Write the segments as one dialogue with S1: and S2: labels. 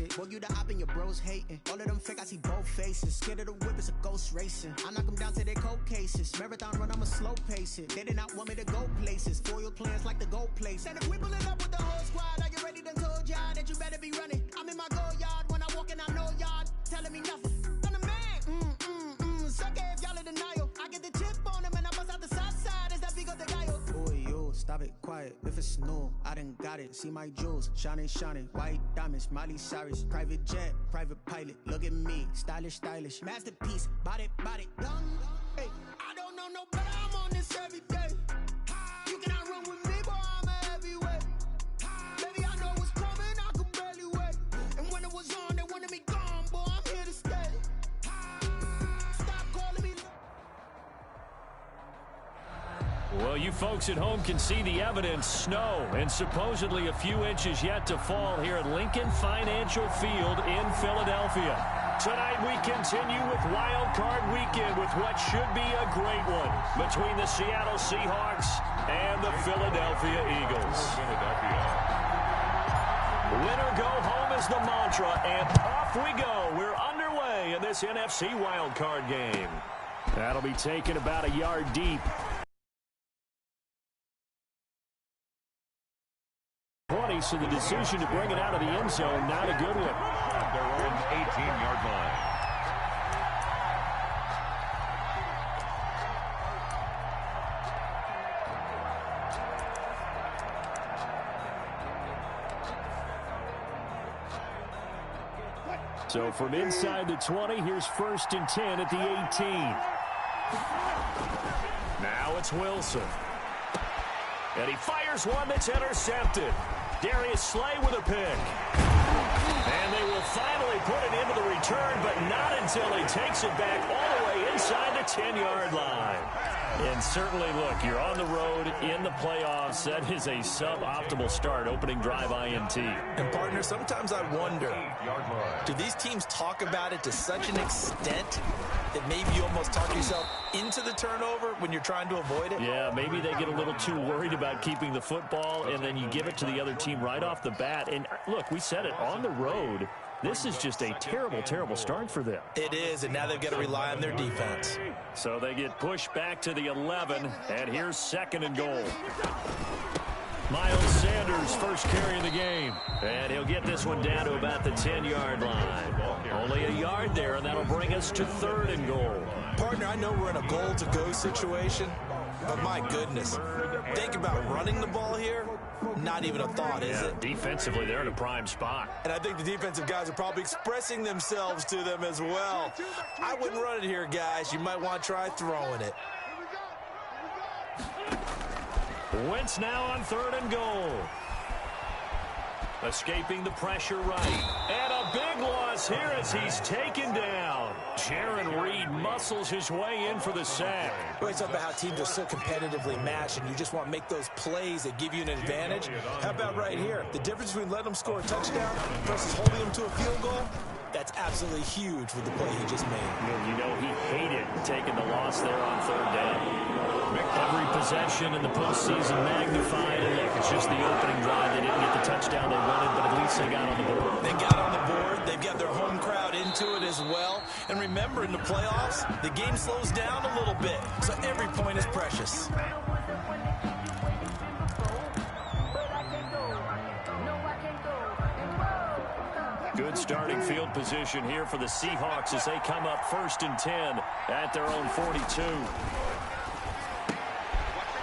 S1: it. Boy, you the op and your bros hating. All of them fake, I see both faces. Scared of the whip, it's a ghost racing. I knock them down to their cold cases. Marathon run, I'ma slow pace it. They did not want me to go places. Foil plans like the gold place. And if we pulling up with the whole squad, are you ready? Done told y'all that you better be running. I'm in my go yard. When I walk in, I know y'all telling me nothing. I'm the man. Suck it if y'all in denial. I get the chip on them and I bust out the south side. Is that big of the guy? Boy, yo, stop it, quiet. If it's new, I done got it. See my jewels, shining, shining. White diamonds, Miley Cyrus. Private jet, private pilot. Look at me, stylish, stylish. Masterpiece, body, done. Hey, I don't know no better. I'm on this every day. You cannot run with me, boy, I'm a heavyweight. Baby, I know what's coming, I could barely wait. And when it was on, they wanted me gone, boy, I'm here to stay. Stop calling me.
S2: Well, you folks at home can see the evidence. Snow and supposedly a few inches yet to fall here at Lincoln Financial Field in Philadelphia. Tonight we continue with Wild Card Weekend with what should be a great one between the Seattle Seahawks and the Philadelphia Eagles. Winner go home is the mantra, and off we go. We're underway in this NFC Wild Card game. That'll be taken about a yard deep. So the decision to bring it out of the end zone, not a good one.
S3: Their own 18-yard line.
S2: So from inside the 20, here's 1st and 10 at the 18. Now it's Wilson. And he fires one that's intercepted. Darius Slay with a pick. And they will finally put it into the return, but not until he takes it back all the way inside the 10-yard line. And certainly, look, you're on the road in the playoffs. That is a suboptimal start, opening drive INT.
S4: And, partner, sometimes I wonder, do these teams talk about it to such an extent that maybe you almost talk yourself into the turnover when you're trying to avoid it?
S2: Yeah, maybe they get a little too worried about keeping the football, and then you give it to the other team right off the bat. And, look, we said it, on the road, this is just a terrible, terrible start for them.
S4: It is, and now they've got to rely on their defense.
S2: So they get pushed back to the 11, and here's 2nd and goal. Miles Sanders first carry of the game, and he'll get this one down to about the 10-yard line. Only a yard there, and that'll bring us to 3rd and goal.
S4: Partner, I know we're in a goal-to-go situation, but my goodness, think about running the ball here. Not even a thought, is it?
S2: Defensively, they're in a prime spot.
S4: And I think the defensive guys are probably expressing themselves to them as well. I wouldn't run it here, guys. You might want to try throwing it.
S2: Wentz now on 3rd and goal. Escaping the pressure right. And a big loss here as he's taken down. Jaron Reed muscles his way in for the sack.
S4: We always talk about how teams are so competitively matched, and you just want to make those plays that give you an advantage. How about right here? The difference between letting them score a touchdown versus holding them to a field goal, that's absolutely huge with the play he just made.
S2: You know, he hated taking the loss there on 3rd down. Every possession in the postseason magnified, and look, it's just the opening drive. They didn't get the touchdown they wanted, but at least they got on the board.
S4: They got on the board. They've got their home crowd into it as well. And remember, in the playoffs, the game slows down a little bit, so every point is precious.
S2: Good starting field position here for the Seahawks as they come up 1st and 10 at their own 42.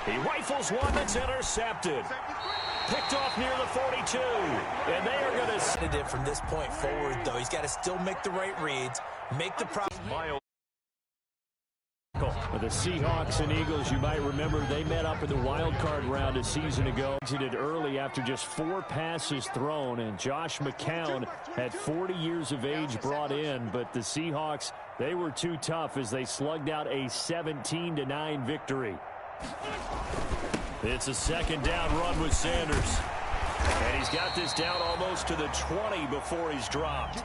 S2: He rifles one that's intercepted. Picked off near the 42. And they are going to set
S4: it from this point forward, though. He's got to still make the right reads, make the proper.
S2: The Seahawks and Eagles, you might remember, they met up in the wild card round a season ago. Exited early after just 4 passes thrown, and Josh McCown had 40 years of age brought in, but the Seahawks, they were too tough as they slugged out a 17-9 victory. It's a 2nd down run with Sanders, and he's got this down almost to the 20 before he's dropped.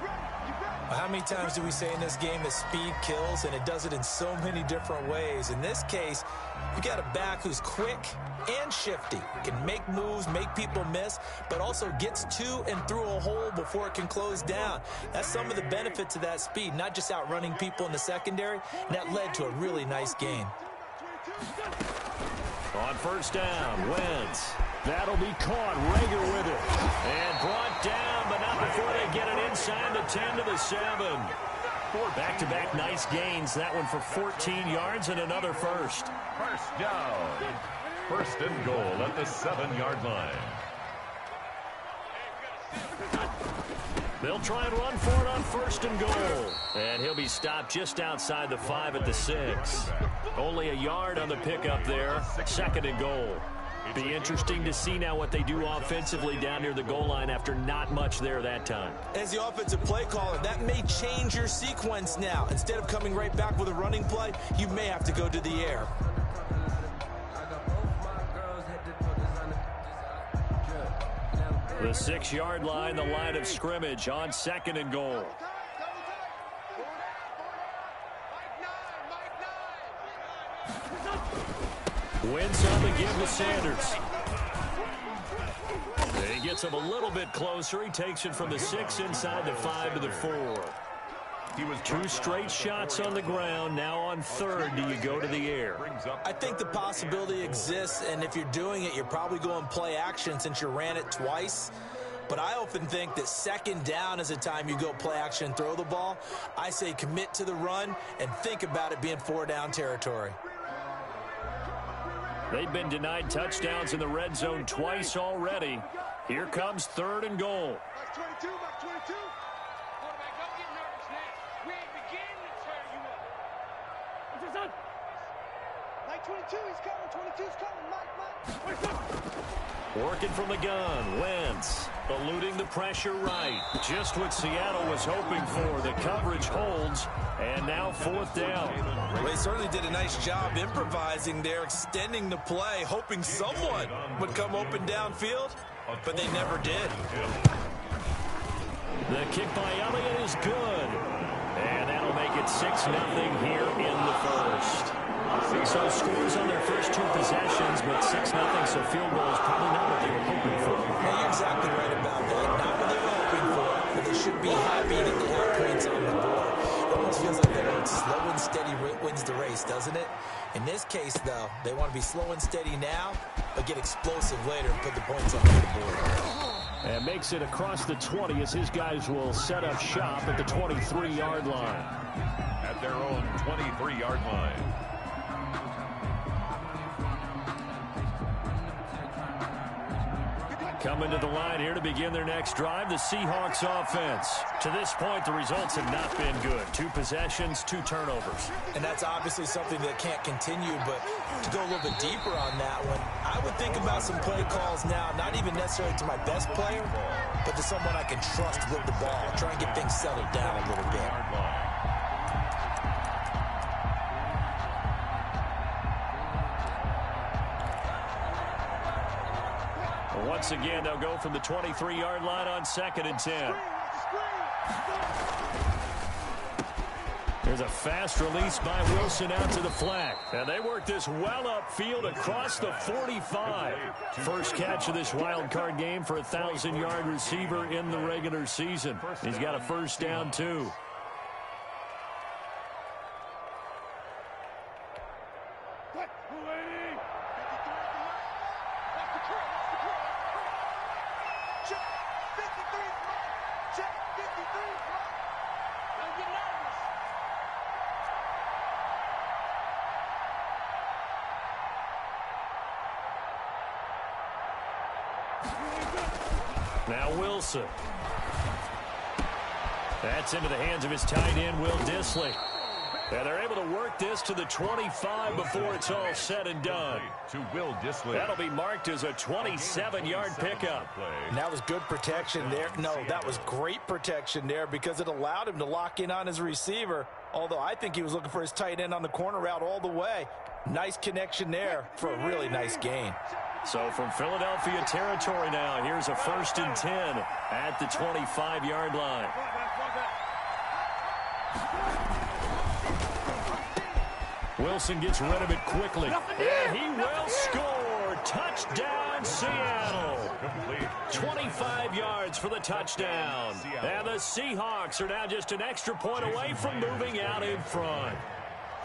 S4: How many times do we say in this game that speed kills, and it does it in so many different ways? In this case, you got a back who's quick and shifty, can make moves, make people miss, but also gets to and through a hole before it can close down. That's some of the benefits of that speed, not just outrunning people in the secondary, and that led to a really nice gain.
S2: On first down, Wentz. That'll be caught. Rager with it. And brought down, but not before they get it inside the 10 to the 7. Back-to-back nice gains. That one for 14 yards and another first.
S3: First down. First and goal at the 7-yard line.
S2: They'll try and run for it on first and goal. And he'll be stopped just outside the 5 at the 6. Only a yard on the pickup there. Second and goal. Be interesting to see now what they do offensively down near the goal line after not much there that time.
S4: As the offensive play caller, that may change your sequence now. Instead of coming right back with a running play, you may have to go to the air.
S2: The 6-yard line, the line of scrimmage on second and goal. Wentz on the give to Sanders. He gets him a little bit closer. He takes it from the 6 inside the 5 to the 4. He was 2 straight shots on the ground. Now on third, do you go to the air?
S4: I think the possibility exists, and if you're doing it, you're probably going play action since you ran it twice. But I often think that second down is the time you go play action and throw the ball. I say commit to the run and think about it being 4-down territory.
S2: They've been denied touchdowns in the red zone twice already. Here comes third and goal.
S5: Mark 22, Mark 22. Quarterback, don't get nervous now. We ain't beginning to tear you up. What's this on? Mike 22, he's coming. 22's coming. Mike.
S2: Working from the gun, Wentz eluding the pressure right. Just what Seattle was hoping for. The coverage holds, and now fourth down.
S4: Well, he certainly did a nice job improvising there, extending the play, hoping someone would come open downfield, but they never did.
S2: The kick by Elliott is good, and that'll make it 6-0 here in the first. So scores on their first 2 possessions, but 6-0, so field goal is probably not what they were hoping for.
S4: Yeah, you're exactly right about that. Not what they were hoping for, but they should be happy that they have points on the board. It almost feels like that slow and steady wins the race, doesn't it? In this case, though, they want to be slow and steady now, but get explosive later and put the points on the board.
S2: And makes it across the 20 as his guys will set up shop at the 23-yard line.
S3: At their own 23-yard line.
S2: Coming to the line here to begin their next drive, the Seahawks offense. To this point, the results have not been good. 2 possessions, 2 turnovers.
S4: And that's obviously something that can't continue, but to go a little bit deeper on that one, I would think about some play calls now, not even necessarily to my best player, but to someone I can trust with the ball. Try and get things settled down a little bit.
S2: Once again, they'll go from the 23-yard line on 2nd and 10. There's a fast release by Wilson out to the flat. And they work this well upfield across the 45. First catch of this wild card game for a 1,000-yard receiver in the regular season. He's got a first down, too. Now Wilson. That's into the hands of his tight end, Will Dissly. And they're able to work this to the 25 before it's all said and done.
S3: To Will Dissly.
S2: That'll be marked as a 27-yard pickup.
S4: And that was good protection there. No, that was great protection there because it allowed him to lock in on his receiver, although I think he was looking for his tight end on the corner route all the way. Nice connection there for a really nice gain.
S2: So from Philadelphia territory now, here's a 1st and 10 at the 25-yard line. Wilson gets rid of it quickly. And he will score. Touchdown, Seattle. 25 yards for the touchdown. And the Seahawks are now just an extra point away from moving out in front.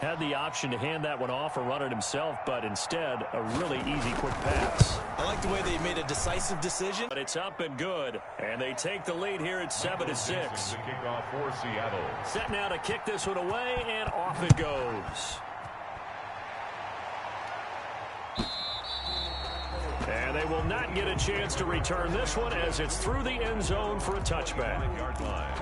S2: Had the option to hand that one off or run it himself, but instead, a really easy, quick pass.
S4: I like the way they made a decisive decision.
S2: But it's up and good, and they take the lead here at 7-6.
S3: Kickoff for Seattle.
S2: Set now to kick this one away, and off it goes. And they will not get a chance to return this one as it's through the end zone for a touchback.
S3: Yard line.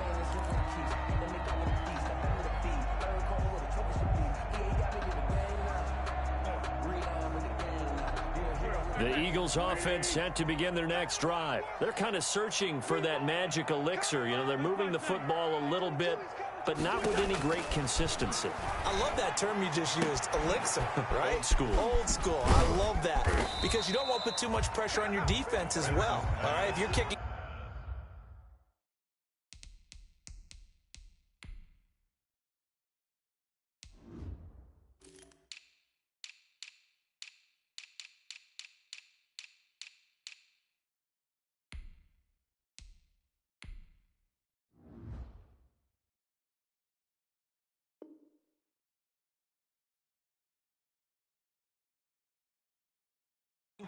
S2: The Eagles offense set to begin their next drive. They're kind of searching for that magic elixir. You know, they're moving the football a little bit, but not with any great consistency.
S4: I love that term you just used, elixir, right?
S2: Old school.
S4: Old school. I love that because you don't want to put too much pressure on your defense as well, all right? If you're kicking...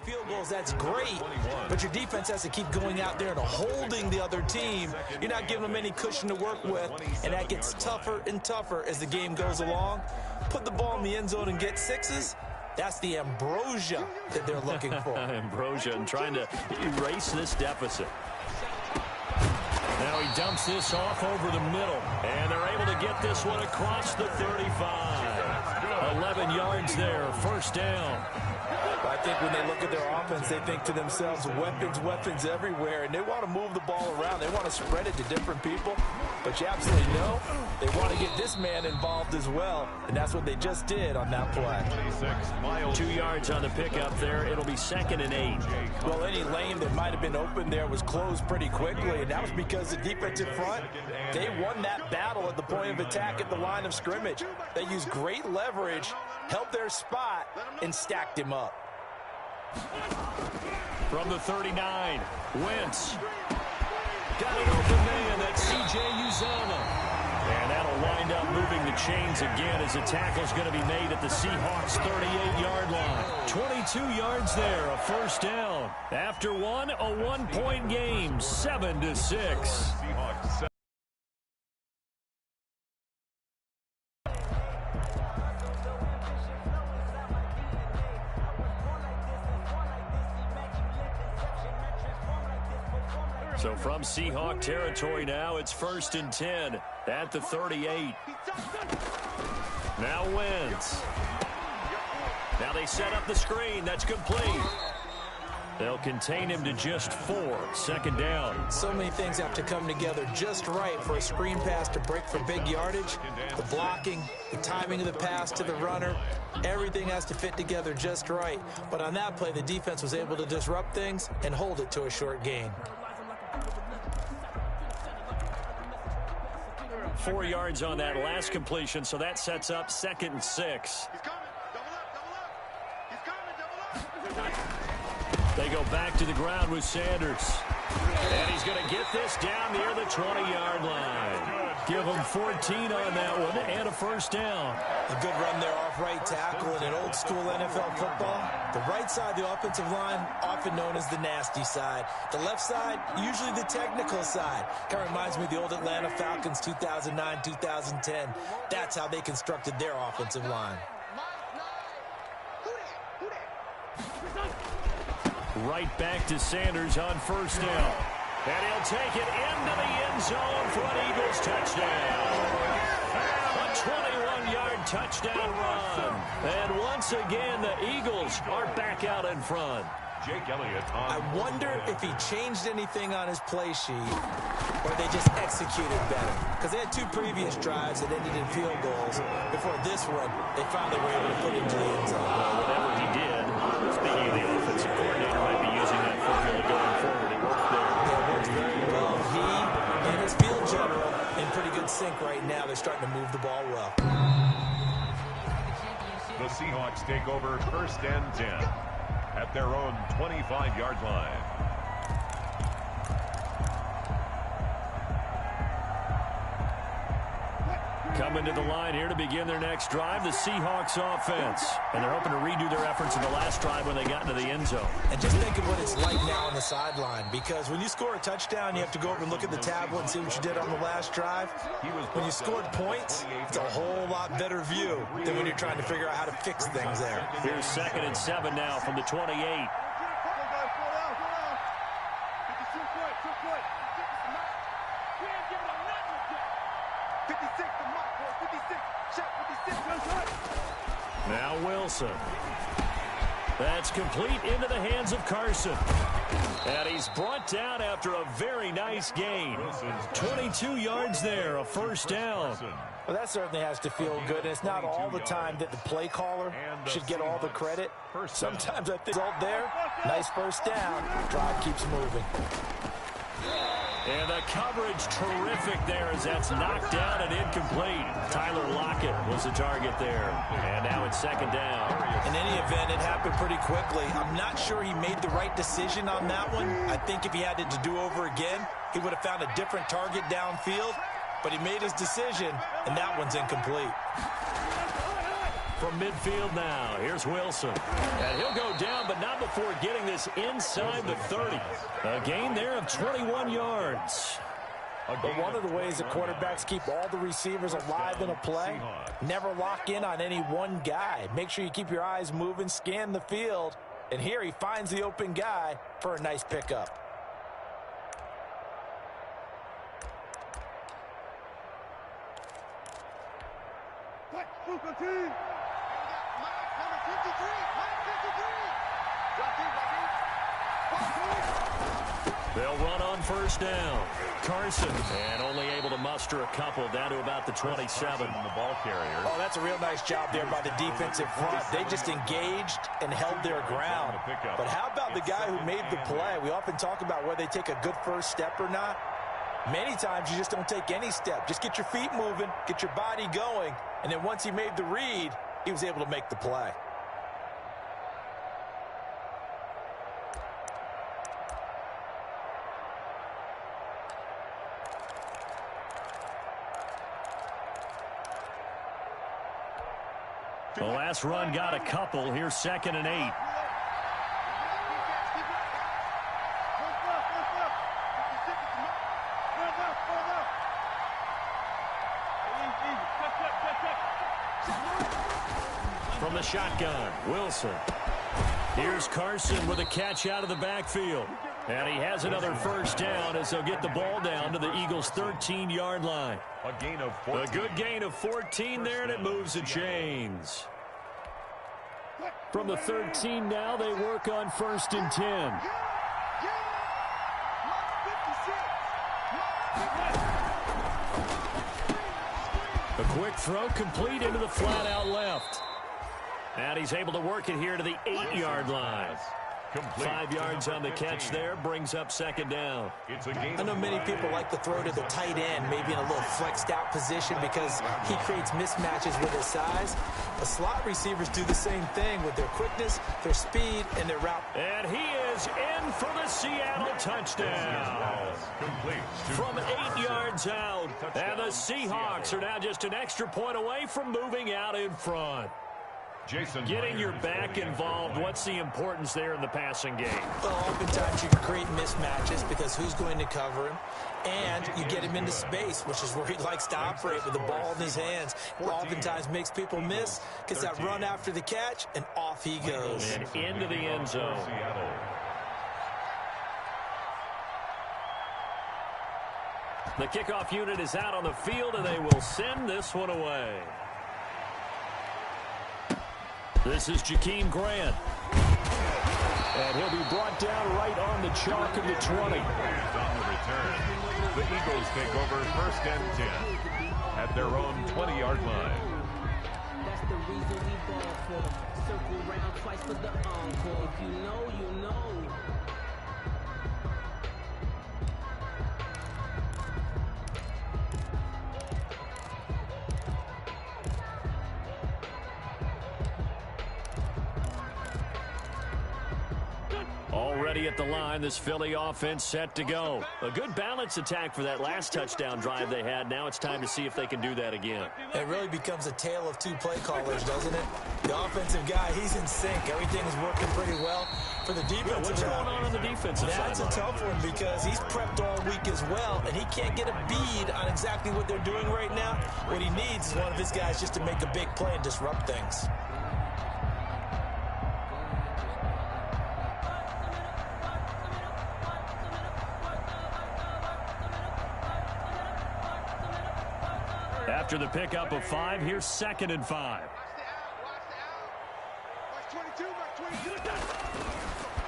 S4: field goals, that's great, but your defense has to keep going out there and holding the other team. You're not giving them any cushion to work with, and that gets tougher and tougher as the game goes along. Put the ball in the end zone and get sixes. That's the ambrosia that they're looking for.
S2: Ambrosia and trying to erase this deficit. Now he dumps this off over the middle, and they're able to get this one across the 35. 11 yards there, first down.
S4: I think when they look at their offense, they think to themselves, weapons, weapons everywhere, and they want to move the ball around. They want to spread it to different people, but you absolutely know they want to get this man involved as well, and that's what they just did on that play.
S2: 2 yards on the pickup there. It'll be 2nd and 8.
S4: Well, any lane that might have been open there was closed pretty quickly, and that was because the defensive front, they won that battle at the point of attack at the line of scrimmage. They used great leverage, helped their spot, and stacked him up.
S2: From the 39, Wentz. Got an open man, that's C.J. Uzomah. And that'll wind up moving the chains again as the tackle's going to be made at the Seahawks' 38-yard line. 22 yards there, a first down. After one, a 1-point game, 7-6. So from Seahawk territory now, it's 1st and 10 at the 38. Now Wentz. Now they set up the screen. That's complete. They'll contain him to just 4. 2nd down.
S4: So many things have to come together just right for a screen pass to break for big yardage. The blocking, the timing of the pass to the runner, everything has to fit together just right. But on that play, the defense was able to disrupt things and hold it to a short gain.
S2: 4 yards on that last completion, so that sets up 2nd and 6. They go back to the ground with Sanders. And he's going to get this down near the 20-yard line. Give him 14 on that one and a first down.
S4: A good run there off right tackle in an old-school NFL football. The right side of the offensive line, often known as the nasty side. The left side, usually the technical side. Kind of reminds me of the old Atlanta Falcons 2009-2010. That's how they constructed their offensive line.
S2: Right back to Sanders on first down. And he'll take it into the end zone for an Eagles touchdown. A 21-yard touchdown run. And once again, the Eagles are back out in front.
S3: Jake Elliott.
S4: I wonder if he changed anything on his play sheet or they just executed better. Because they had 2 previous drives that ended in field goals. Before this one, they finally were able to put it into the end zone.
S2: Well, whatever he did, speaking of the offensive coordinator, might be using that formula going forward. It worked there.
S4: It worked very well. He and his field general in pretty good sync right now. They're starting to move the ball well.
S3: Seahawks take over 1st and 10 at their own 25-yard line.
S2: Coming to the line here to begin their next drive, the Seahawks offense. And they're hoping to redo their efforts in the last drive when they got into the end zone.
S4: And just think of what it's like now on the sideline, because when you score a touchdown, you have to go over and look at the tablet and see what you did on the last drive. When you scored points, it's a whole lot better view than when you're trying to figure out how to fix things there.
S2: Here's 2nd and 7 now from the 28. Now Wilson. That's complete into the hands of Carson. And he's brought down after a very nice gain. 22 yards there, a 1st down.
S4: Well, that certainly has to feel good. And it's not all the time that the play caller should get all the credit. Sometimes I think result there, nice 1st down. Drive keeps moving.
S2: And the coverage terrific there as that's knocked down and incomplete. Tyler Lockett was the target there. And now it's 2nd down.
S4: In any event, it happened pretty quickly. I'm not sure he made the right decision on that one. I think if he had it to do over again, he would have found a different target downfield. But he made his decision, and that one's incomplete.
S2: From midfield now, here's Wilson. And he'll go down, but not before getting this inside the 30. A gain there of 21 yards.
S4: But one of the ways that quarterbacks keep all the receivers alive in a play, never lock in on any one guy. Make sure you keep your eyes moving, scan the field. And here he finds the open guy for a nice pickup.
S2: They'll run on 1st down. Carson, and only able to muster a couple down to about the 27.
S3: The ball carrier.
S4: Oh, that's a real nice job there by the defensive front. They just engaged and held their ground. But how about the guy who made the play? We often talk about whether they take a good 1st step or not. Many times you just don't take any step. Just get your feet moving, get your body going, and then once he made the read, he was able to make the play.
S2: The last run got a couple. Here's 2nd and 8. From the shotgun, Wilson. Here's Carson with a catch out of the backfield. And he has another 1st down as they'll get the ball down to the Eagles' 13-yard line.
S3: A gain of 14.
S2: A good gain of 14 there, and it moves the chains. From the 13 now, they work on 1st and 10. A quick throw complete into the flat out left. And he's able to work it here to the 8-yard line. 5 yards on the catch there, brings up 2nd down.
S4: I know many people like to throw to the tight end, maybe in a little flexed out position because he creates mismatches with his size. The slot receivers do the same thing with their quickness, their speed, and their route.
S2: And he is in for the Seattle touchdown. From 8 yards out. And the Seahawks are now just an extra point away from moving out in front. Getting your back involved, what's the importance there in the passing game?
S4: Well, oftentimes you can create mismatches because who's going to cover him? And you get him into space, which is where he likes to operate with the ball in his hands. Oftentimes makes people miss, gets that run after the catch, and off he goes.
S2: And into the end zone. The kickoff unit is out on the field, and they will send this one away. This is Jakeem Grant. And he'll be brought down right on the chalk of the 20.
S3: On the return, the Eagles take over 1st and 10 at their own 20-yard line.
S6: That's the reason we ball for. Circle round twice for the encore. If you know, you know.
S2: Already at the line, this Philly offense set to go. A good balance attack for that last touchdown drive they had. Now it's time to see if they can do that again.
S4: It really becomes a tale of two play callers, doesn't it? The offensive guy, he's in sync. Everything is working pretty well. For the defensive
S2: what's going on the defensive side?
S4: That's a tough one because he's prepped all week as well, and he can't get a bead on exactly what they're doing right now. What he needs is one of his guys just to make a big play and disrupt things.
S2: After the pickup of 5, here's 2nd and 5.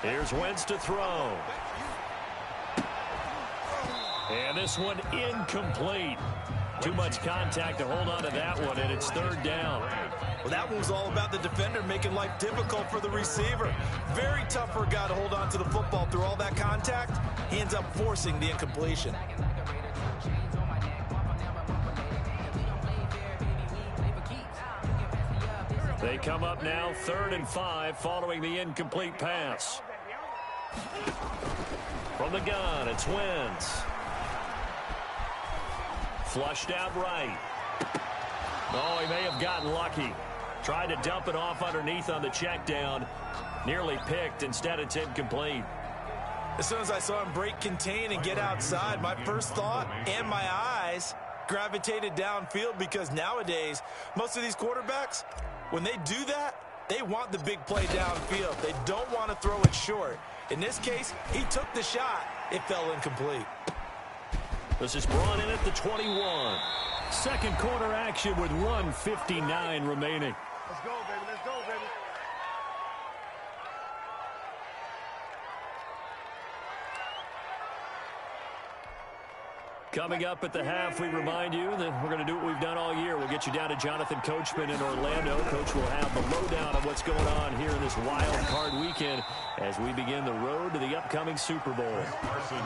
S2: Here's Wentz to throw. And this one incomplete. Too much contact to hold on to that one, and it's 3rd down.
S4: Well, that one was all about the defender making life difficult for the receiver. Very tough for a guy to hold on to the football through all that contact. He ends up forcing the incompletion.
S2: They come up now 3rd and 5 following the incomplete pass. From the gun, it's Wentz. Flushed out right. Oh, he may have gotten lucky. Tried to dump it off underneath on the check down. Nearly picked. Instead, it's incomplete.
S4: As soon as I saw him break contain and get outside, my first thought and my eyes gravitated downfield because nowadays, most of these quarterbacks, when they do that, they want the big play downfield. They don't want to throw it short. In this case, he took the shot. It fell incomplete.
S2: This is brought in at the 21. Second quarter action with 1:59 remaining.
S5: Let's go, baby. Let's go, baby.
S2: Coming up at the half, we remind you that we're going to do what we've done all year. We'll get you down to Jonathan Coachman in Orlando. Coach will have the lowdown of what's going on here in this wild card weekend as we begin the road to the upcoming Super Bowl.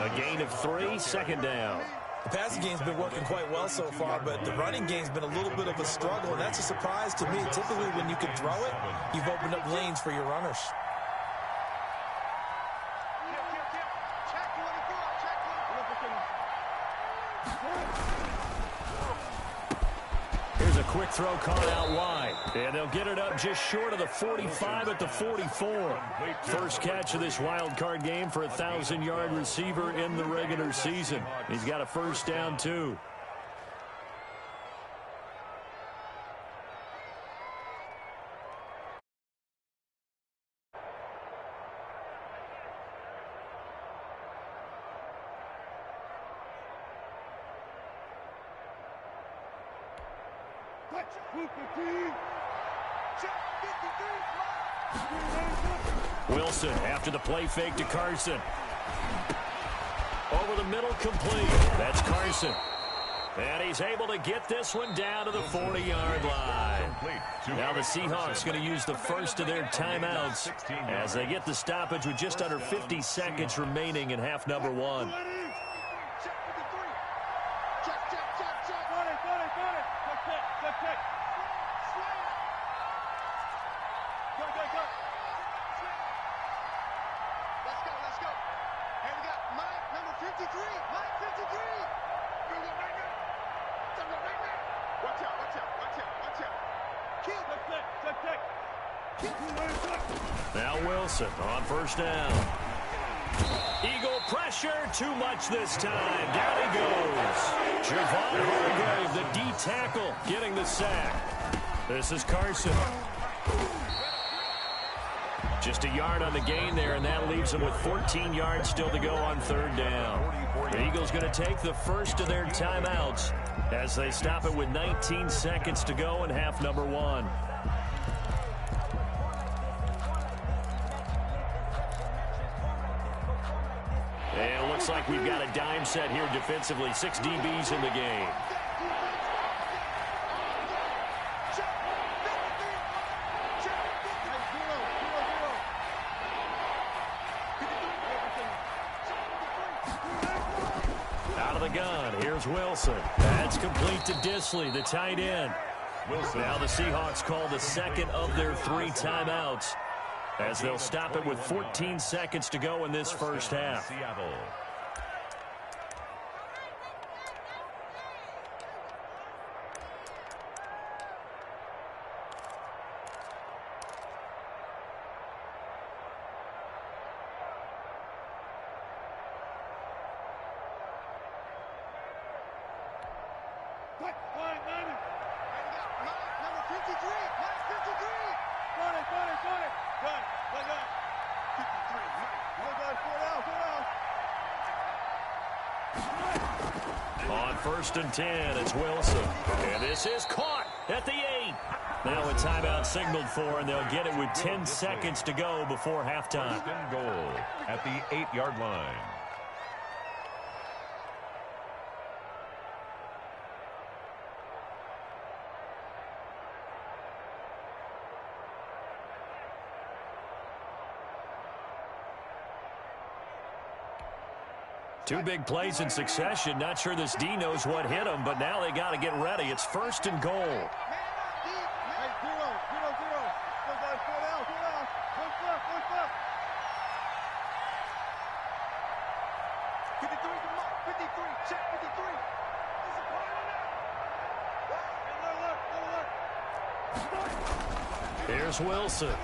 S2: A gain of 3, 2nd down.
S4: The passing game's been working quite well so far, but the running game's been a little bit of a struggle, and that's a surprise to me. Typically, when you can throw it, you've opened up lanes for your runners.
S2: Here's a quick throw caught out wide. And they'll get it up just short of the 45 at the 44. First catch of this wild card game for a 1,000-yard receiver in the regular season. He's got a first down, too. Wilson after the play fake to Carson. Over the middle, complete. That's Carson. And he's able to get this one down to the 40-yard line. Now the Seahawks going to use the first of their timeouts as they get the stoppage with just under 50 seconds remaining in half number 1. Now Wilson on first down. Eagle pressure, too much this time. Down he goes. Javon Hargrave, the D tackle, getting the sack. This is Carson. Just a yard on the gain there, and that leaves them with 14 yards still to go on 3rd down. The Eagles going to take the first of their timeouts as they stop it with 19 seconds to go in half number 1. And it looks like we've got a dime set here defensively. 6 DBs in the game. Out of the gun, here's Wilson. That's complete to Disley, the tight end. Now the Seahawks call the second of their 3 timeouts as they'll stop it with 14 seconds to go in this first half.
S3: Seattle.
S2: On 1st and 10, it's Wilson. And this is caught at the 8. Now a timeout signaled for, and they'll get it with 10 seconds to go before halftime.
S3: 1st and goal at the 8-yard line.
S2: Two big plays in succession. Not sure this D knows what hit him, but now they got to get ready. It's 1st and goal.
S5: Hey, 0, 0, 0. Go guys, 4 down, 4 down. 1 flip, 1 flip. 53, come on. 53, check 53. Disappointed now. Hey, look.
S2: Here's Wilson.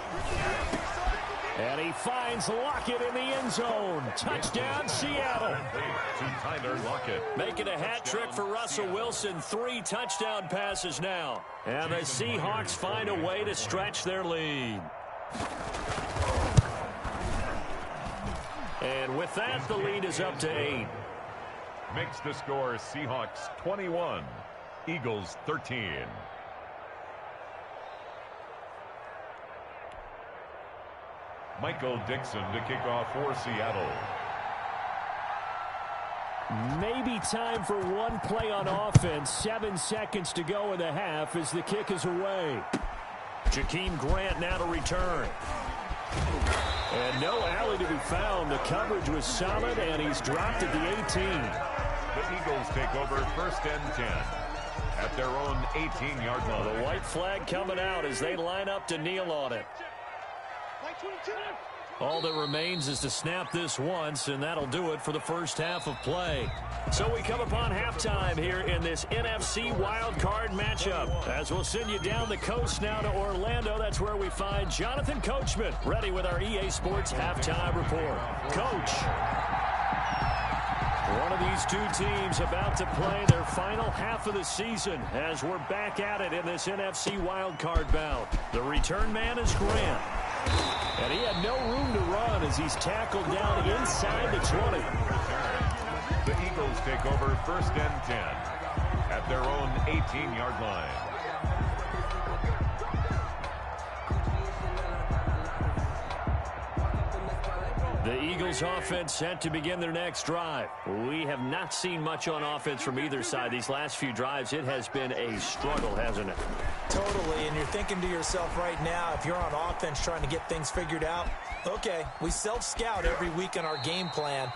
S2: And he finds Lockett in the end zone. Touchdown, Seattle.
S3: To Tyler Lockett.
S2: Making a hat trick for Russell Wilson. 3 touchdown passes now. And the Seahawks find a way to stretch their lead. And with that, the lead is up to 8.
S3: Makes the score Seahawks 21, Eagles 13. Michael Dixon to kick off for Seattle.
S2: Maybe time for one play on offense. 7 seconds to go in the half as the kick is away. Jakeem Grant now to return. And no alley to be found. The coverage was solid, and he's dropped at the 18.
S3: The Eagles take over 1st and 10 at their own 18-yard line.
S2: The white flag coming out as they line up to kneel on it. All that remains is to snap this once, and that'll do it for the first half of play. So we come upon halftime here in this NFC wildcard matchup. As we'll send you down the coast now to Orlando, that's where we find Jonathan Coachman, ready with our EA Sports halftime report. Coach. One of these two teams about to play their final half of the season as we're back at it in this NFC wildcard bout. The return man is Grant. And he had no room to run as he's tackled down inside the 20.
S3: The Eagles take over 1st and 10 at their own 18-yard line.
S2: The Eagles offense set to begin their next drive. We have not seen much on offense from either side. These last few drives, it has been a struggle, hasn't it?
S4: Totally, and you're thinking to yourself right now, if you're on offense trying to get things figured out, okay, we self-scout every week in our game plan.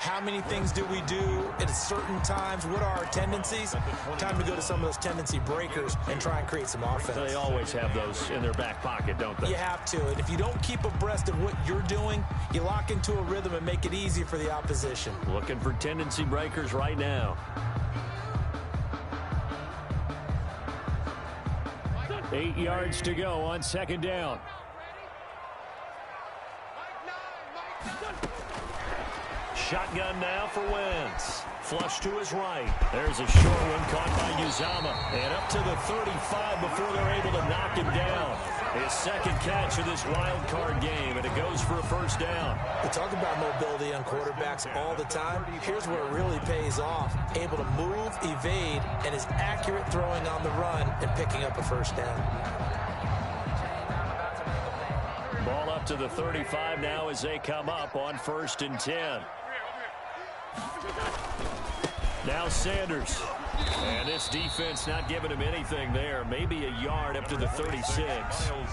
S4: How many things do we do at certain times? What are our tendencies? Time to go to some of those tendency breakers and try and create some offense.
S2: They always have those in their back pocket, don't they?
S4: You have to, and if you don't keep abreast of what you're doing, you lock into a rhythm and make it easy for the opposition.
S2: Looking for tendency breakers right now. 8 yards to go on 2nd down. Shotgun now for Wentz. Flush to his right. There's a short one caught by Uzama. And up to the 35 before they're able to knock him down. His 2nd catch of this wild card game, and it goes for a 1st down.
S4: We talk about mobility on quarterbacks all the time. Here's where it really pays off. Able to move, evade, and is accurate throwing on the run and picking up a 1st down.
S2: Ball up to the 35 now as they come up on 1st and 10. Now Sanders. And this defense not giving him anything there. Maybe a yard up to the 36.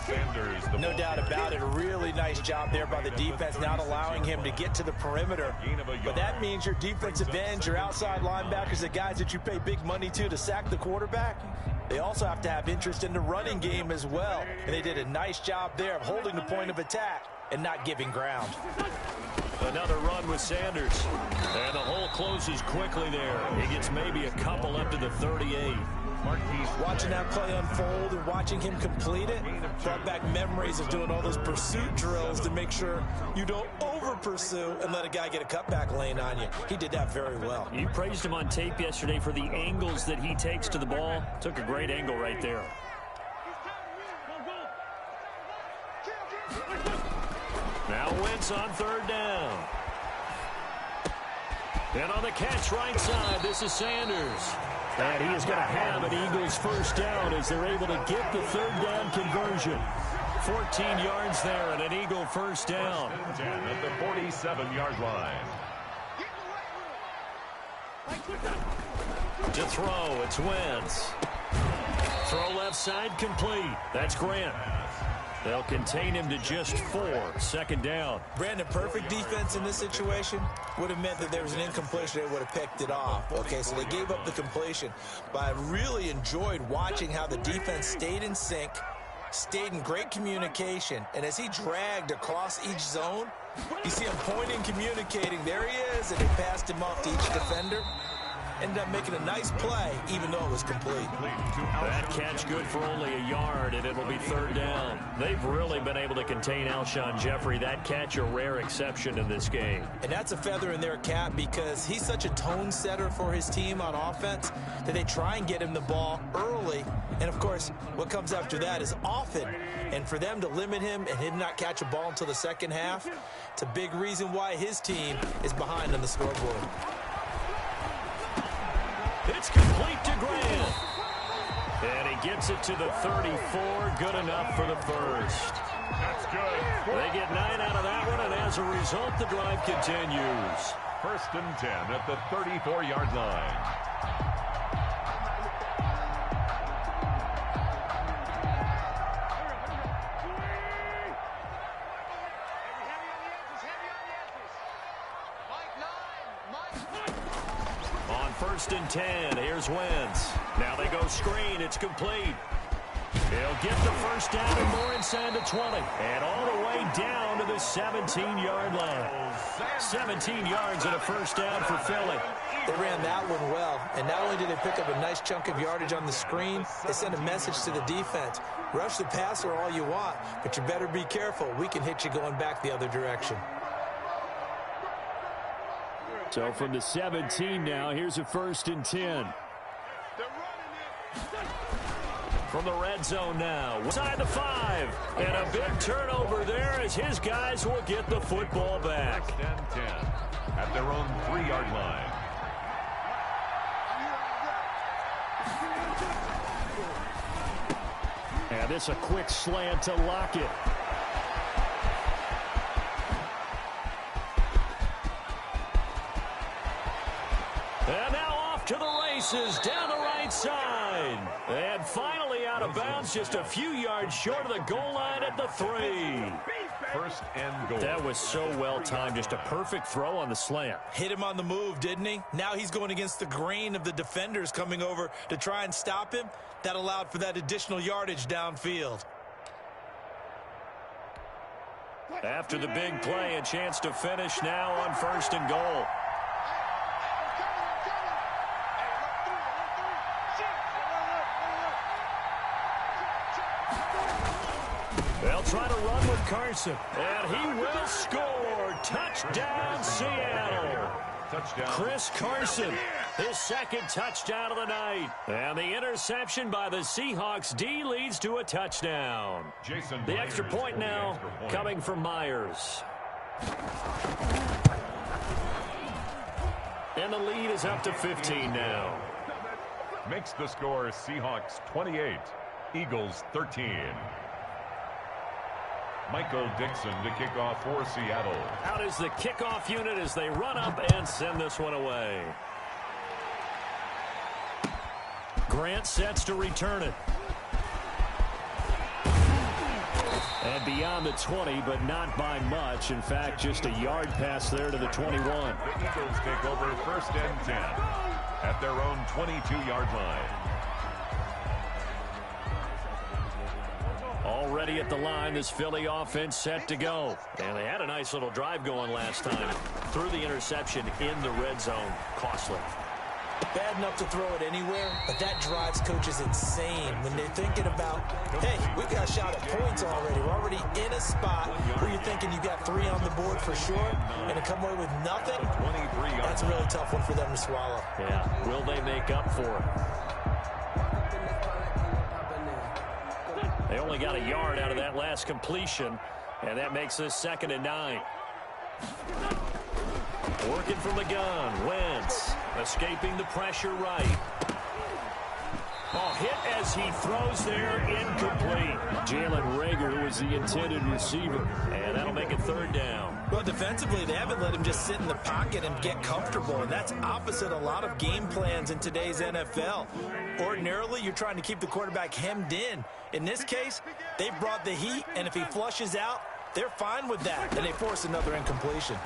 S3: Sanders,
S4: no doubt about it. A really nice job there by the defense, not allowing him to get to the perimeter. But that means your defensive ends, your outside linebackers, the guys that you pay big money to sack the quarterback, They also have to have interest in the running game as well. And they did a nice job there of holding the point of attack and not giving ground.
S2: Another run with Sanders. And the hole closes quickly there. He gets maybe a couple up to the 38.
S4: Watching that play unfold and watching him complete it brought back memories of doing all those pursuit drills to make sure you don't over-pursue and let a guy get a cutback lane on you. He did that very well.
S2: You praised him on tape yesterday for the angles that he takes to the ball. Took a great angle right there. Now Wentz on third down. And on the catch right side, this is Sanders. And he is going to have an Eagles first down as they're able to get the third down conversion. 14 yards there and an Eagle first down.
S3: 10 at the 47-yard line.
S2: To throw, it's Wentz. Throw left side complete. That's Grant. They'll contain him to just 4. Second down.
S4: Brandon, perfect defense in this situation would have meant that there was an incompletion. They would have picked it off. Okay, so they gave up the completion. But I really enjoyed watching how the defense stayed in sync, stayed in great communication. And as he dragged across each zone, you see him pointing, communicating. There he is, and he passed him off to each defender. Ended up making a nice play, even though it was complete.
S2: That catch good for only a yard, and it'll be third down. They've really been able to contain Alshon Jeffrey. That catch a rare exception in this game.
S4: And that's a feather in their cap because he's such a tone setter for his team on offense that they try and get him the ball early. And, of course, what comes after that is often. And for them to limit him and him not catch a ball until the second half, it's a big reason why his team is behind on the scoreboard.
S2: It's complete to Grant. And he gets it to the 34. Good enough for the first.
S3: That's good.
S2: They get 9 out of that one, and as a result, the drive continues.
S3: First and 10 at the 34-yard line.
S2: First and 10. Here's Wentz. Now they go screen. It's complete. He'll get the first down and more inside the 20. And all the way down to the 17-yard line. 17 yards and a first down for Philly.
S4: They ran that one well. And not only did they pick up a nice chunk of yardage on the screen, they sent a message to the defense. Rush the passer all you want, but you better be careful. We can hit you going back the other direction.
S2: So from the 17 now, here's a first and 10. From the red zone now, inside the 5. And a big turnover there as his guys will get the football back.
S3: First and 10 at their own 3-yard line.
S2: And this a quick slant to Lockett. And now off to the races down the right side. And finally out of bounds, just a few yards short of the goal line at the 3.
S3: First and goal.
S2: That was so well timed. Just a perfect throw on the slant.
S4: Hit him on the move, didn't he? Now he's going against the grain of the defenders coming over to try and stop him. That allowed for that additional yardage downfield.
S2: After the big play, a chance to finish now on first and goal. They'll try to run with Carson, and he will score. Touchdown, Seattle.
S3: Touchdown.
S2: Chris Carson, his second touchdown of the night. And the interception by the Seahawks D leads to a touchdown.
S3: Jason
S2: The extra point now coming from Myers. And the lead is up to 15 now.
S3: Makes the score Seahawks 28, Eagles 13. Michael Dixon to kick off for Seattle.
S2: Out is the kickoff unit as they run up and send this one away. Grant sets to return it. And beyond the 20, but not by much. In fact, just a yard pass there to the 21.
S3: The Eagles take over first and 10 at their own 22-yard line.
S2: ready at the line. This Philly offense set to go. And they had a nice little drive going last time. Threw the interception in the red zone. Costly.
S4: Bad enough to throw it anywhere, but that drives coaches insane when they're thinking about, hey, we got a shot at points already. We're already in a spot where you're thinking you got 3 on the board for sure, and to come away with nothing, that's a really tough one for them to swallow.
S2: Yeah, will they make up for it? They only got a yard out of that last completion, and that makes this 2nd and 9. Working from the gun, Wentz escaping the pressure right. Oh, hit as he throws there, incomplete. Jalen Reagor was the intended receiver, and that'll make it 3rd down.
S4: Well, defensively, they haven't let him just sit in the pocket and get comfortable, and that's opposite a lot of game plans in today's NFL. Ordinarily, you're trying to keep the quarterback hemmed in. In this case, they've brought the heat, and if he flushes out, they're fine with that, and they force another incompletion.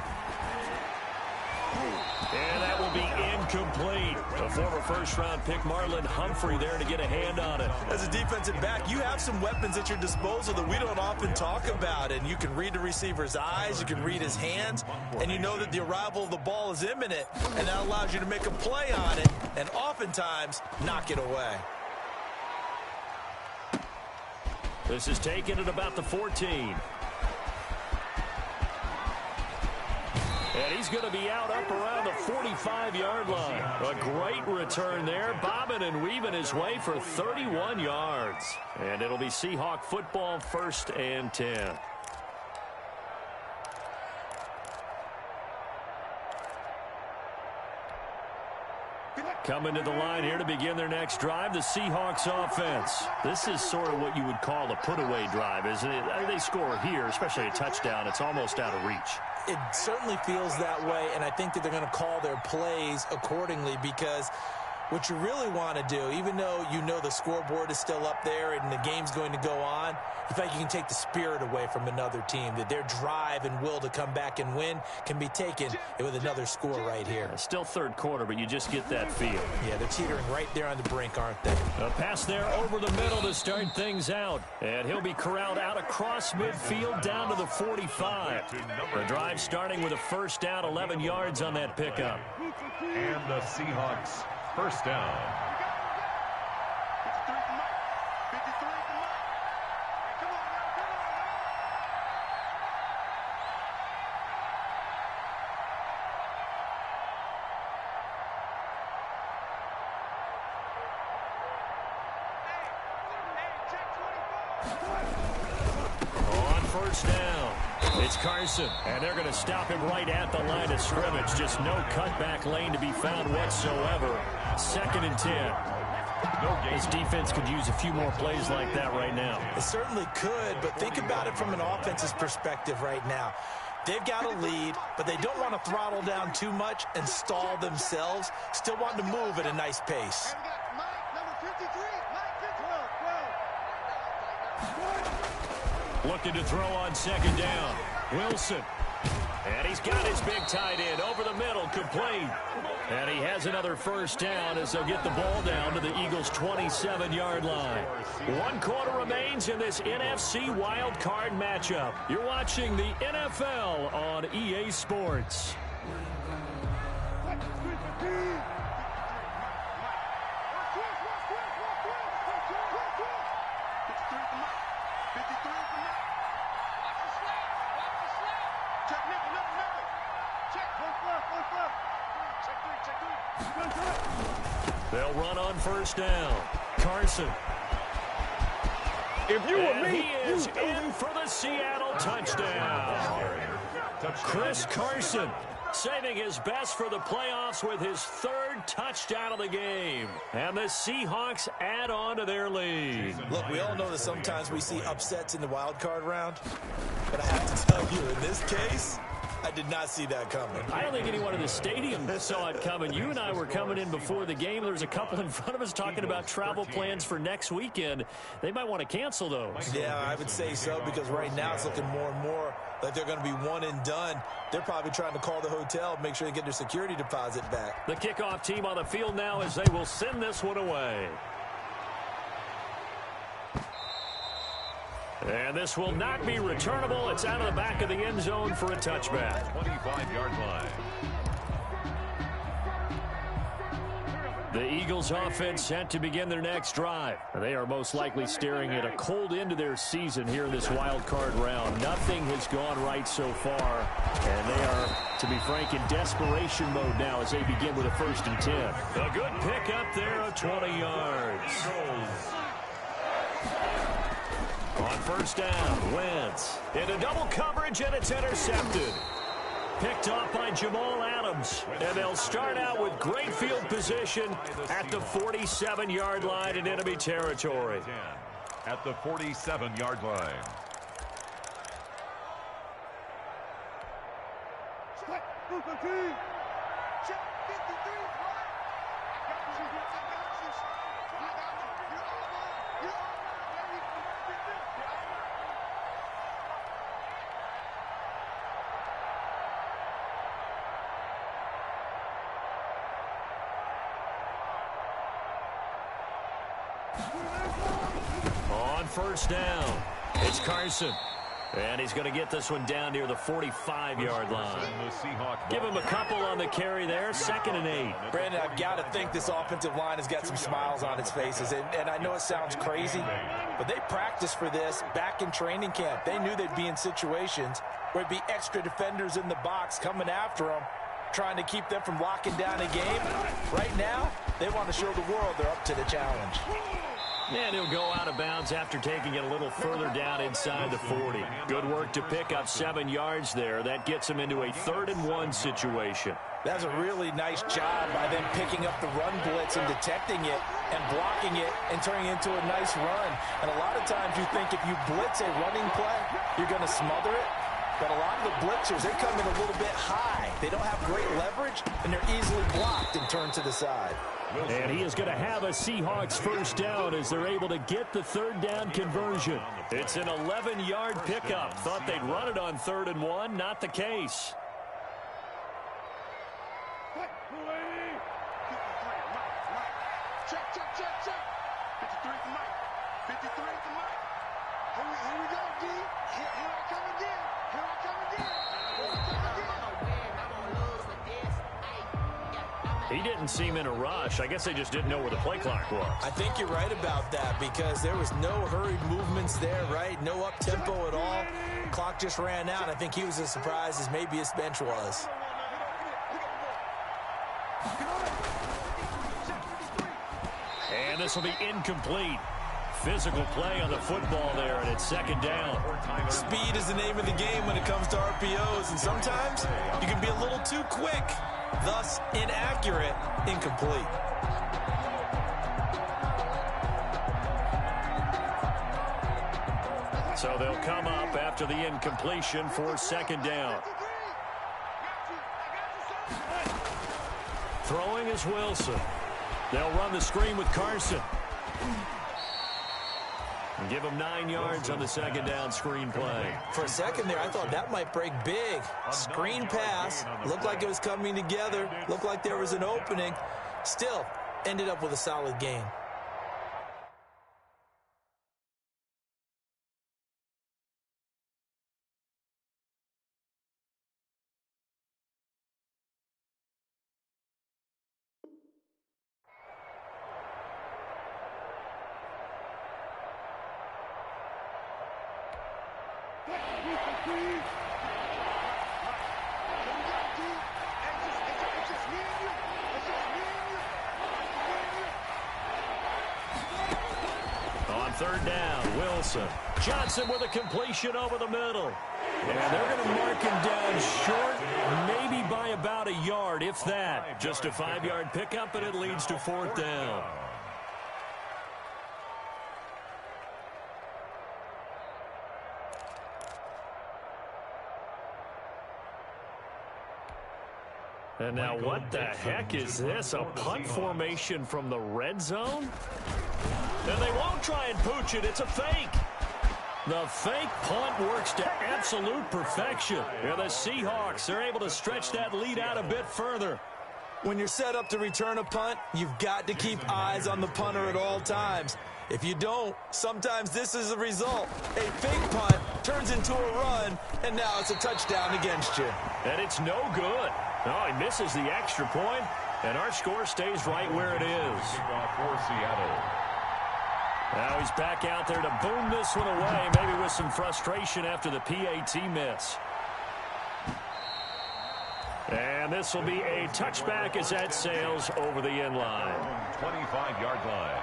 S2: And that will be incomplete. The former first-round pick Marlon Humphrey there to get a hand on it.
S4: As a defensive back, you have some weapons at your disposal that we don't often talk about. And you can read the receiver's eyes, you can read his hands, and you know that the arrival of the ball is imminent. And that allows you to make a play on it and oftentimes knock it away.
S2: This is taken at about the 14. And he's going to be out up around the 45-yard line. A great return there, bobbing and weaving his way for 31 yards. And it'll be Seahawk football, 1st and 10. Coming to the line here to begin their next drive, the Seahawks offense. This is sort of what you would call a put-away drive, isn't it? They score here, especially a touchdown. It's almost out of reach.
S4: It certainly feels that way, and I think that they're going to call their plays accordingly because what you really want to do, even though you know the scoreboard is still up there and the game's going to go on, you feel like you can take the spirit away from another team, that their drive and will to come back and win can be taken with another score right here.
S2: Still 3rd quarter, but you just get that feel.
S4: Yeah, they're teetering right there on the brink, aren't they?
S2: A pass there over the middle to start things out. And he'll be corralled out across midfield down to the 45. The drive starting with a 1st down, 11 yards on that pickup.
S3: And the Seahawks 1st down.
S2: On 1st down, it's Carson, and they're going to stop him right at the line of scrimmage. Just no cutback lane to be found whatsoever. 2nd and 10. This defense could use a few more plays like that right now.
S4: It certainly could, but think about it from an offense's perspective right now. They've got a lead, but they don't want to throttle down too much and stall themselves. Still want to move at a nice pace.
S2: Looking to throw on 2nd down. Wilson. And he's got his big tight end over the middle, complete. And he has another 1st down as they'll get the ball down to the Eagles' 27-yard line. 1 quarter remains in this NFC wild card matchup. You're watching the NFL on EA Sports. They'll run on 1st down. Carson.
S5: If you were me,
S2: he is in for the Seattle touchdown. Chris Carson saving his best for the playoffs with his 3rd touchdown of the game. And the Seahawks add on to their lead.
S4: Look, we all know that sometimes we see upsets in the wild card round. But I have to tell you, in this case, I did not see that coming.
S2: I don't think anyone in the stadium saw it coming. You and I were coming in before the game. There was a couple in front of us talking about travel plans for next weekend. They might want to cancel those.
S4: Yeah, I would say so, because right now it's looking more and more like they're going to be one and done. They're probably trying to call the hotel, make sure they get their security deposit back.
S2: The kickoff team on the field now as they will send this one away. And this will not be returnable. It's out of the back of the end zone for a touchback.
S3: 25-yard line.
S2: The Eagles offense set to begin their next drive. They are most likely staring at a cold end to their season here in this wild card round. Nothing has gone right so far, and they are, to be frank, in desperation mode now as they begin with a 1st and 10. A good pickup there of 20 yards. On 1st down, Wentz into double coverage, and it's intercepted. Picked off by Jamal Adams, and they'll start out with great field position at the 47-yard line in enemy territory.
S3: At the 47-yard line.
S2: On 1st down, it's Carson. And he's going to get this one down near the 45-yard line. Give him a couple on the carry there. 2nd and 8.
S4: Brandon, I've got to think this offensive line has got some smiles on its faces. And I know it sounds crazy, but they practiced for this back in training camp. They knew they'd be in situations where it'd be extra defenders in the box coming after them, trying to keep them from locking down a game. Right now, they want to show the world they're up to the challenge.
S2: And he'll go out of bounds after taking it a little further down inside the 40. Good work to pick up 7 yards there. That gets him into a 3rd and 1 situation.
S4: That's a really nice job by them picking up the run blitz and detecting it and blocking it and turning it into a nice run. And a lot of times you think if you blitz a running play, you're going to smother it. But a lot of the blitzers, they come in a little bit high. They don't have great leverage, and they're easily blocked and turned to the side.
S2: And he is going to have a Seahawks 1st down as they're able to get the 3rd down conversion. It's an 11-yard pickup. Thought they'd run it on 3rd and 1. Not the case.
S5: Check. 53 for Mike. 53 for Mike. Here we go, D. Here I come again.
S2: He didn't seem in a rush. I guess they just didn't know where the play clock was.
S4: I think you're right about that because there was no hurried movements there, right? No up-tempo at all. Clock just ran out. I think he was as surprised as maybe his bench was.
S2: And this will be incomplete. Physical play on the football there, and it's 2nd down.
S4: Speed is the name of the game when it comes to RPOs, and sometimes you can be a little too quick, thus inaccurate, incomplete.
S2: So they'll come up after the incompletion for 2nd down. Throwing is Wilson. They'll run the screen with Carson. And give him 9 yards on the 2nd down screen play.
S4: For a second there, I thought that might break big. Screen pass. Looked like it was coming together. Looked like there was an opening. Still, ended up with a solid game.
S2: On 3rd down, Wilson. Johnson with a completion over the middle. And they're going to mark him down short, maybe by about a yard, if that. Just a 5-yard pickup, and it leads to 4th down. And now what the heck is this? A punt formation from the red zone? And they won't try and pooch it. It's a fake. The fake punt works to absolute perfection. And the Seahawks are able to stretch that lead out a bit further.
S4: When you're set up to return a punt, you've got to keep eyes on the punter at all times. If you don't, sometimes this is the result. A fake punt turns into a run, and now it's a touchdown against you.
S2: And it's no good. Oh, he misses the extra point, and our score stays right where it is.
S3: Kickoff for Seattle.
S2: Now he's back out there to boom this one away, maybe with some frustration after the PAT miss. And this will be a touchback as that sails over the end line.
S3: 25-yard line.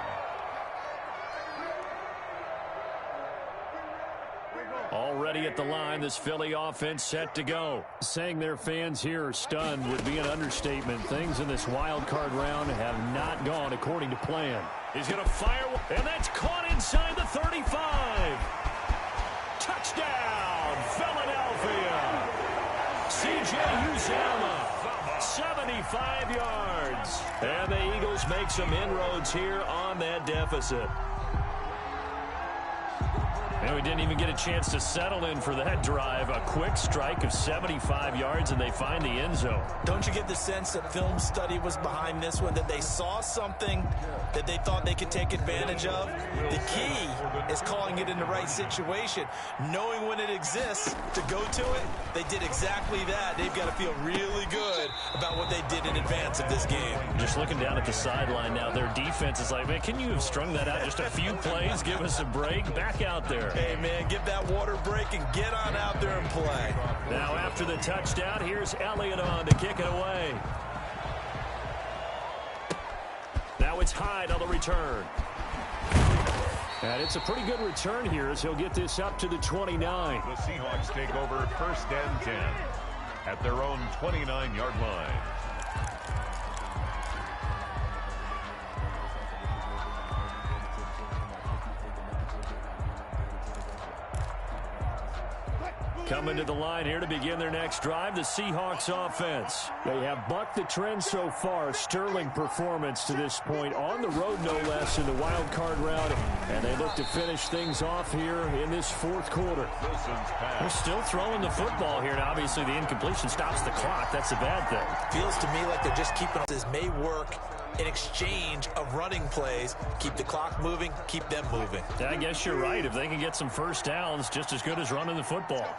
S2: Already at the line, this Philly offense set to go. Saying their fans here are stunned would be an understatement. Things in this wild card round have not gone according to plan. He's going to fire, and that's caught inside the 35. Touchdown, Philadelphia. C.J. Uzomah, 75 yards. And the Eagles make some inroads here on that deficit. And we didn't even get a chance to settle in for that drive. A quick strike of 75 yards, and they find the end zone.
S4: Don't you get the sense that film study was behind this one, that they saw something that they thought they could take advantage of? The key is calling it in the right situation, knowing when it exists to go to it. They did exactly that. They've got to feel really good about what they did in advance of this game.
S2: Just looking down at the sideline now, their defense is like, man, can you have strung that out just a few plays? Give us a break. Back out there.
S4: Hey, man, give that water break and get on out there and play.
S2: Now after the touchdown, here's Elliott on to kick it away. Now it's Hyde on the return. And it's a pretty good return here as he'll get this up to the 29.
S3: The Seahawks take over 1st and 10 at their own 29-yard line.
S2: Coming to the line here to begin their next drive, the Seahawks offense. They have bucked the trend so far. Sterling performance to this point on the road, no less, in the wild card round. And they look to finish things off here in this fourth quarter. They're still throwing the football here, and obviously the incompletion stops the clock. That's a bad thing.
S4: Feels to me like they're just keeping this may work in exchange of running plays. Keep the clock moving, keep them moving.
S2: Yeah, I guess you're right. If they can get some first downs, just as good as running the football.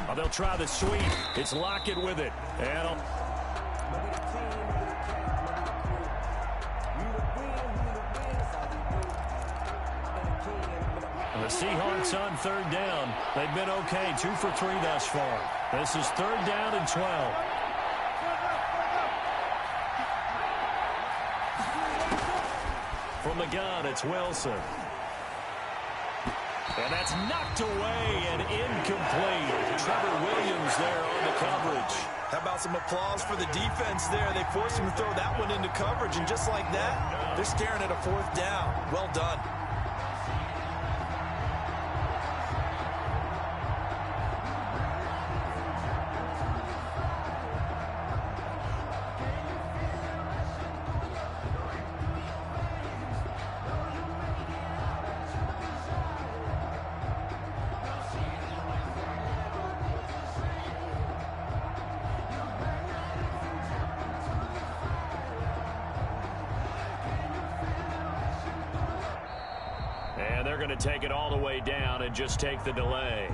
S2: Oh, they'll try the sweep. It's Lockett with it. And the Seahawks on 3rd down. They've been okay, 2 for 3 thus far. This is 3rd down and 12. From the gun, it's Wilson. And that's knocked away and incomplete. Trevor Williams there on the coverage.
S4: How about some applause for the defense there? They forced him to throw that one into coverage, and just like that, they're staring at a 4th down. Well done.
S2: They're going to take it all the way down and just take the delay.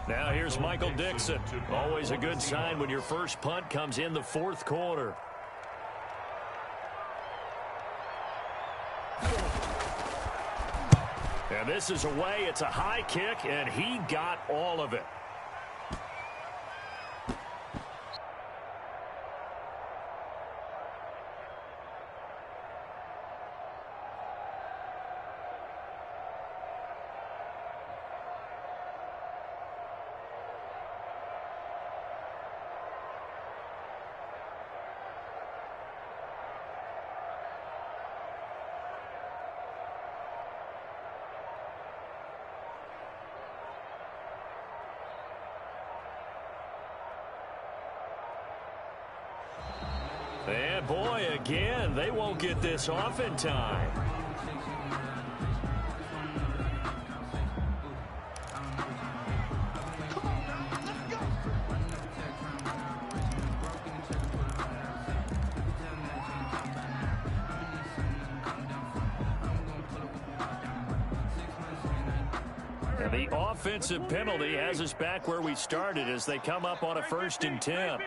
S2: Now here's Michael Dixon. Always a good sign when your first punt comes in the 4th quarter. And this is away. It's a high kick, and he got all of it. And boy, again, they won't get this off in time. And the offensive penalty has us back where we started as they come up on a 1st and 10.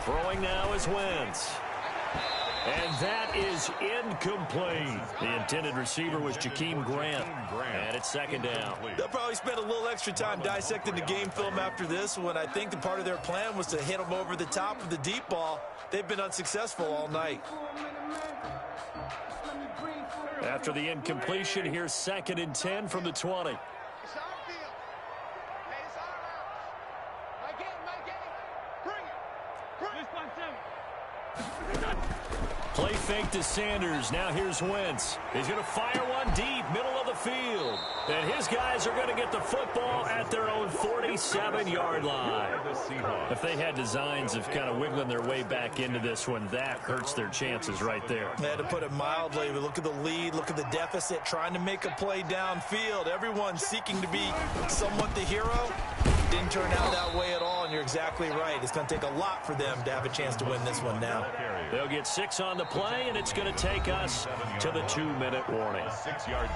S2: Throwing now is Wentz. And that is incomplete. The intended receiver was Jakeem Grant. And it's 2nd down.
S4: They'll probably spend a little extra time dissecting the game film after this one. I think the part of their plan was to hit them over the top of the deep ball. They've been unsuccessful all night.
S2: After the incompletion, here's 2nd and 10 from the 20. Play fake to Sanders. Now here's Wentz. He's going to fire one deep, middle of the field. And his guys are going to get the football at their own 47-yard line. If they had designs of kind of wiggling their way back into this one, that hurts their chances right there.
S4: They had to put it mildly. Look at the lead, look at the deficit, trying to make a play downfield. Everyone seeking to be somewhat the hero. Didn't turn out that way at all, and you're exactly right. It's going to take a lot for them to have a chance to win this one now.
S2: They'll get 6 on the play, and it's going to take us to the 2-minute warning.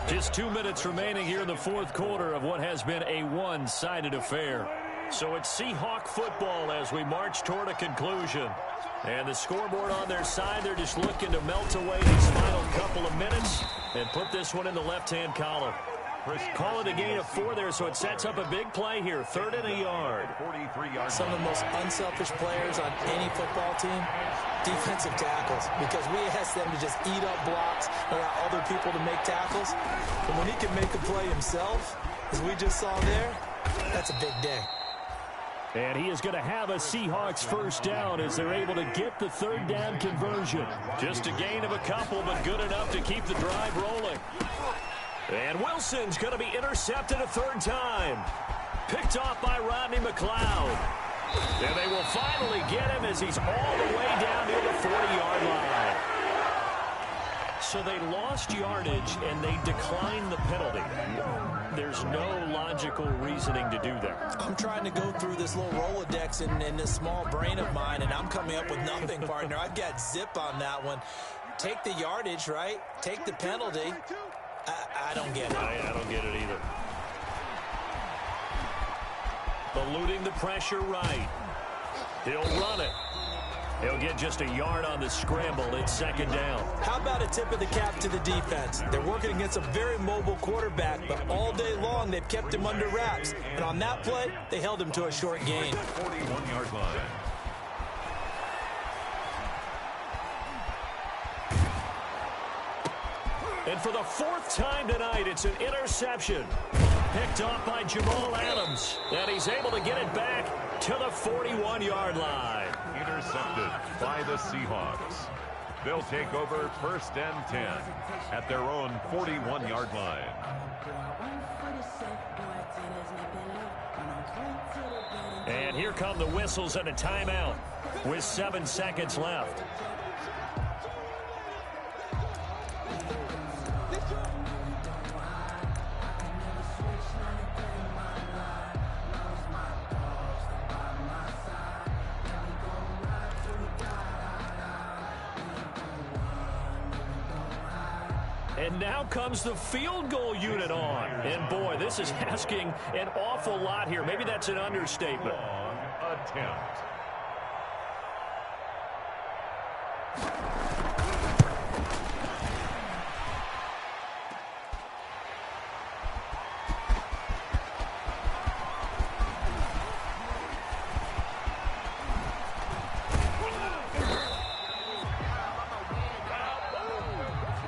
S2: Just 2 minutes remaining here in the 4th quarter of what has been a one-sided affair. So it's Seahawk football as we march toward a conclusion. And the scoreboard on their side, they're just looking to melt away these final couple of minutes and put this one in the left-hand column. Call it a gain of 4 there, so it sets up a big play here. 3rd and a yard.
S4: Some of the most unselfish players on any football team, defensive tackles, because we ask them to just eat up blocks and allow other people to make tackles. But when he can make a play himself, as we just saw there, that's a big day.
S2: And he is going to have a Seahawks 1st down as they're able to get the 3rd down conversion. Just a gain of a couple, but good enough to keep the drive rolling. And Wilson's going to be intercepted a 3rd time. Picked off by Rodney McLeod. And they will finally get him as he's all the way down near the 40-yard line. So they lost yardage and they declined the penalty. There's no logical reasoning to do that.
S4: I'm trying to go through this little Rolodex in this small brain of mine, and I'm coming up with nothing, partner. I've got zip on that one. Take the yardage, right? Take the penalty. I don't get it.
S2: I don't get it either. Eluding the pressure right. He'll run it. He'll get just a yard on the scramble. It's 2nd down.
S4: How about a tip of the cap to the defense? They're working against a very mobile quarterback, but all day long they've kept him under wraps. And on that play, they held him to a short gain.
S3: 41-yard line.
S2: And for the 4th time tonight, it's an interception. Picked off by Jamal Adams. And he's able to get it back to the 41-yard line.
S3: Intercepted by the Seahawks. They'll take over 1st and 10 at their own 41-yard line.
S2: And here come the whistles and a timeout with 7 seconds left. And now comes the field goal unit on. And, boy, this is asking an awful lot here. Maybe that's an understatement.
S3: Long attempt.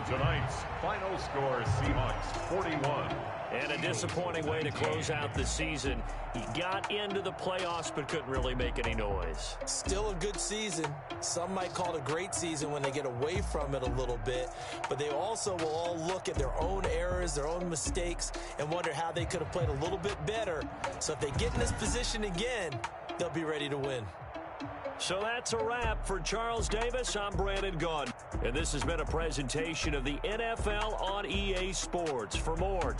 S3: Tonight's final score, Seahawks 41.
S2: And a disappointing way to close out the season. He got into the playoffs but couldn't really make any noise.
S4: Still a good season. Some might call it a great season when they get away from it a little bit. But they also will all look at their own errors, their own mistakes, and wonder how they could have played a little bit better. So if they get in this position again, they'll be ready to win.
S2: So that's a wrap for Charles Davis. I'm Brandon Gaudin. And this has been a presentation of the NFL on EA Sports. For more,